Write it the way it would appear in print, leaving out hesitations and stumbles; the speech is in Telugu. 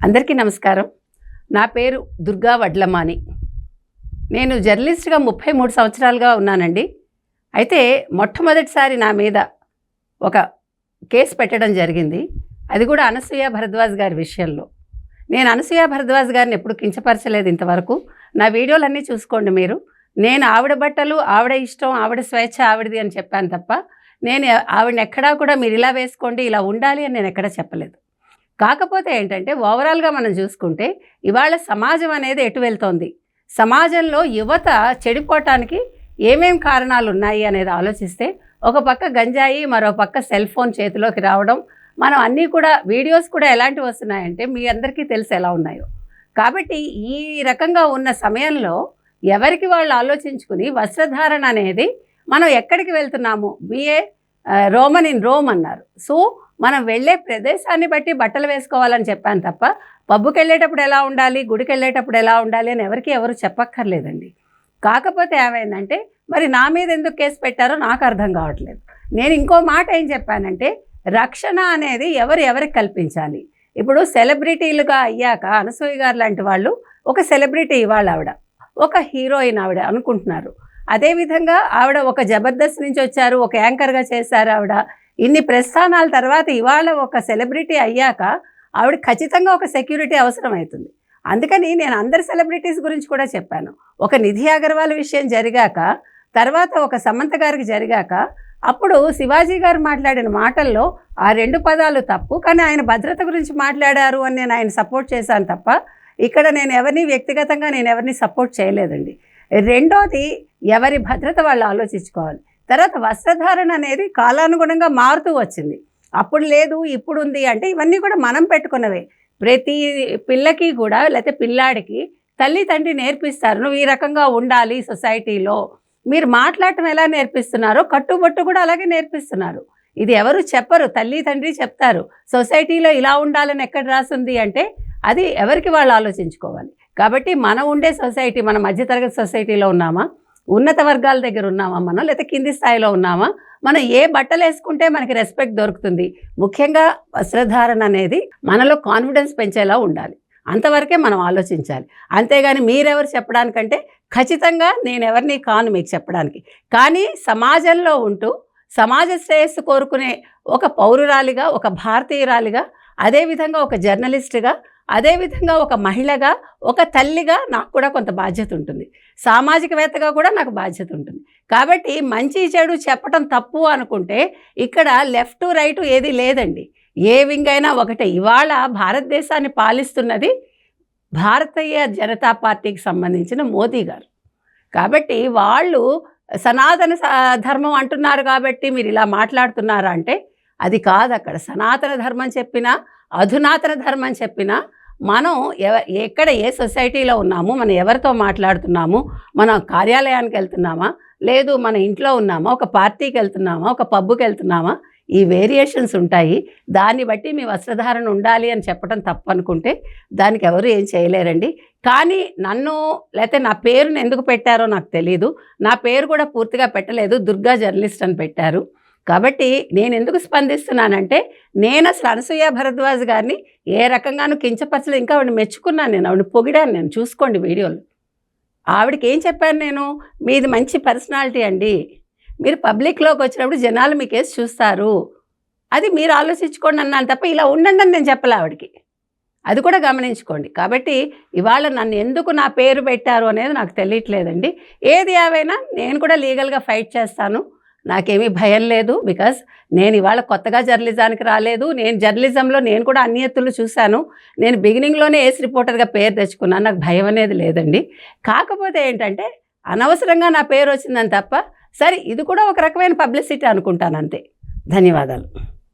అందరికీ నమస్కారం. నా పేరు దుర్గా వడ్లమాని. నేను జర్నలిస్ట్గా 33 సంవత్సరాలుగా ఉన్నానండి. అయితే మొట్టమొదటిసారి నా మీద ఒక కేసు పెట్టడం జరిగింది. అది కూడా అనసూయ భరద్వాజ్ గారి విషయంలో. నేను అనసూయ భరద్వాజ్ గారిని ఎప్పుడు కించపరచలేదు ఇంతవరకు. నా వీడియోలన్నీ చూసుకోండి మీరు. నేను ఆవిడ బట్టలు ఆవిడ ఇష్టం, ఆవిడ స్వేచ్ఛ ఆవిడది అని చెప్పాను తప్ప నేను ఆవిడని ఎక్కడా కూడా మీరు ఇలా వేసుకోండి, ఇలా ఉండాలి అని నేను ఎక్కడా చెప్పలేదు. కాకపోతే ఏంటంటే ఓవరాల్గా మనం చూసుకుంటే ఇవాళ సమాజం అనేది ఎటు వెళ్తోంది, సమాజంలో యువత చెడిపోవటానికి ఏమేం కారణాలు ఉన్నాయి అనేది ఆలోచిస్తే ఒక పక్క గంజాయి, మరో పక్క సెల్ ఫోన్ చేతిలోకి రావడం, మనం అన్నీ కూడా వీడియోస్ కూడా ఎలాంటివి వస్తున్నాయంటే మీ అందరికీ తెలిసి ఎలా ఉన్నాయో. కాబట్టి ఈ రకంగా ఉన్న సమయంలో ఎవరికి వాళ్ళు ఆలోచించుకుని వస్త్రధారణ అనేది మనం ఎక్కడికి వెళ్తున్నాము, బిఏ రోమన్ ఇన్ రోమ్ అన్నారు. సో మనం వెళ్ళే ప్రదేశాన్ని బట్టి బట్టలు వేసుకోవాలని చెప్పాను తప్ప పబ్బుకి వెళ్ళేటప్పుడు ఎలా ఉండాలి, గుడికి వెళ్ళేటప్పుడు ఎలా ఉండాలి అని ఎవరు చెప్పక్కర్లేదండి. కాకపోతే ఏమైందంటే మరి నా మీద ఎందుకు కేసు పెట్టారో నాకు అర్థం కావట్లేదు. నేను ఇంకో మాట ఏం చెప్పానంటే రక్షణ అనేది ఎవరికి కల్పించాలి. ఇప్పుడు సెలబ్రిటీలుగా అయ్యాక అనసూయ గారు లాంటి వాళ్ళు ఒక సెలబ్రిటీ, ఇవాళ ఆవిడ ఒక హీరోయిన్ ఆవిడ అనుకుంటున్నారు. అదేవిధంగా ఆవిడ ఒక జబర్దస్త్ నుంచి వచ్చారు, ఒక యాంకర్గా చేశారు. ఆవిడ ఇన్ని ప్రస్థానాల తర్వాత ఇవాళ ఒక సెలబ్రిటీ అయ్యాక ఆవిడ ఖచ్చితంగా ఒక సెక్యూరిటీ అవసరం అవుతుంది. అందుకని నేను అందరి సెలబ్రిటీస్ గురించి కూడా చెప్పాను. ఒక నిధి అగర్వాల్ విషయం జరిగాక, తర్వాత ఒక సమంత గారికి జరిగాక, అప్పుడు శివాజీ గారు మాట్లాడిన మాటల్లో ఆ 2 పదాలు తప్పు, కానీ ఆయన భద్రత గురించి మాట్లాడారు అని నేను ఆయన సపోర్ట్ చేశాను తప్ప ఇక్కడ నేను ఎవరిని వ్యక్తిగతంగా నేను ఎవరిని సపోర్ట్ చేయలేదండి. రెండోది ఎవరి భద్రత వాళ్ళు ఆలోచించుకోవాలి. తర్వాత వస్త్రధారణ అనేది కాలానుగుణంగా మారుతూ వచ్చింది. అప్పుడు లేదు ఇప్పుడు ఉంది అంటే ఇవన్నీ కూడా మనం పెట్టుకున్నవే. ప్రతి పిల్లకి కూడా లేకపోతే పిల్లాడికి తల్లి తండ్రి నేర్పిస్తారు, నువ్వు ఈ రకంగా ఉండాలి సొసైటీలో. మీరు మాట్లాడటం ఎలా నేర్పిస్తున్నారో కట్టుబొట్టు కూడా అలాగే నేర్పిస్తున్నారు. ఇది ఎవరు చెప్పరు, తల్లి తండ్రి చెప్తారు. సొసైటీలో ఇలా ఉండాలని ఎక్కడ రాసింది అంటే అది ఎవరికి వాళ్ళు ఆలోచించుకోవాలి. కాబట్టి మనం ఉండే సొసైటీ, మన మధ్యతరగతి సొసైటీలో ఉన్నామా, ఉన్నత వర్గాల దగ్గర ఉన్నామా మనం, లేకపోతే కింది స్థాయిలో ఉన్నామా, మనం ఏ బట్టలు వేసుకుంటే మనకి రెస్పెక్ట్ దొరుకుతుంది. ముఖ్యంగా వస్త్రధారణ అనేది మనలో కాన్ఫిడెన్స్ పెంచేలా ఉండాలి. అంతవరకే మనం ఆలోచించాలి. అంతేగాని మీరెవరు చెప్పడానికంటే ఖచ్చితంగా నేను ఎవరిని కాను మీకు చెప్పడానికి. కానీ సమాజంలో ఉంటూ సమాజ శ్రేయస్సు కోరుకునే ఒక పౌరురాలిగా, ఒక భారతీయురాలిగా, అదేవిధంగా ఒక జర్నలిస్టుగా, అదేవిధంగా ఒక మహిళగా, ఒక తల్లిగా నాకు కూడా కొంత బాధ్యత ఉంటుంది. సామాజికవేత్తగా కూడా నాకు బాధ్యత ఉంటుంది. కాబట్టి మంచి చెడు చెప్పటం తప్పు అనుకుంటే ఇక్కడ లెఫ్ట్ రైట్ ఏది లేదండి. ఏ వింగ్ అయినా ఒకటే. ఇవాళ భారతదేశాన్ని పాలిస్తున్నది భారతీయ జనతా పార్టీకి సంబంధించిన మోదీ గారు. కాబట్టి వాళ్ళు సనాతన ధర్మం అంటున్నారు కాబట్టి మీరు ఇలా మాట్లాడుతున్నారా అంటే అది కాదు. అక్కడ సనాతన ధర్మం చెప్పినా, అధునాతన ధర్మం చెప్పినా మనం ఎక్కడ ఏ సొసైటీలో ఉన్నాము, మనం ఎవరితో మాట్లాడుతున్నాము, మనం కార్యాలయానికి వెళ్తున్నామా, లేదు మన ఇంట్లో ఉన్నామా, ఒక పార్టీకి వెళ్తున్నామా, ఒక పబ్బుకి వెళ్తున్నామా, ఈ వేరియేషన్స్ ఉంటాయి. దాన్ని బట్టి మీ వస్త్రధారణ ఉండాలి అని చెప్పడం తప్పు అనుకుంటే దానికి ఎవరు ఏం చేయలేరండి. కానీ నన్ను లేకపోతే నా పేరుని ఎందుకు పెట్టారో నాకు తెలీదు. నా పేరు కూడా పూర్తిగా పెట్టలేదు, దుర్గా జర్నలిస్ట్ అని పెట్టారు. కాబట్టి నేను ఎందుకు స్పందిస్తున్నానంటే నేను అసలు అనసూయ భరద్వాజ్ గారిని ఏ రకంగానూ కించపరచలేదు. ఇంకా ఆవిడని మెచ్చుకున్నాను, నేను ఆవిడని పొగిడాను. నేను చూసుకోండి వీడియోలు. ఆవిడకి ఏం చెప్పాను నేను, మీది మంచి పర్సనాలిటీ అండి, మీరు పబ్లిక్లోకి వచ్చినప్పుడు జనాలు మీ కేసు చూస్తారు, అది మీరు ఆలోచించుకోండి అన్నాను తప్ప ఇలా ఉండండి అని నేను చెప్పలే ఆవిడకి. అది కూడా గమనించుకోండి. కాబట్టి ఇవాళ నన్ను ఎందుకు నా పేరు పెట్టారు అనేది నాకు తెలియట్లేదండి. ఏది ఏవైనా నేను కూడా లీగల్గా ఫైట్ చేస్తాను, నాకేమీ భయం లేదు. బికాజ్ నేను ఇవాళ కొత్తగా జర్నలిజానికి రాలేదు. నేను జర్నలిజంలో నేను కూడా అన్ని ఎత్తులు చూశాను. నేను బిగినింగ్లోనే ఏస్ రిపోర్టర్గా పేరు తెచ్చుకున్నాను, నాకు భయం అనేది లేదండి. కాకపోతే ఏంటంటే అనవసరంగా నా పేరు వచ్చిందని తప్ప, సరే ఇది కూడా ఒక రకమైన పబ్లిసిటీ అనుకుంటాను అంతే. ధన్యవాదాలు.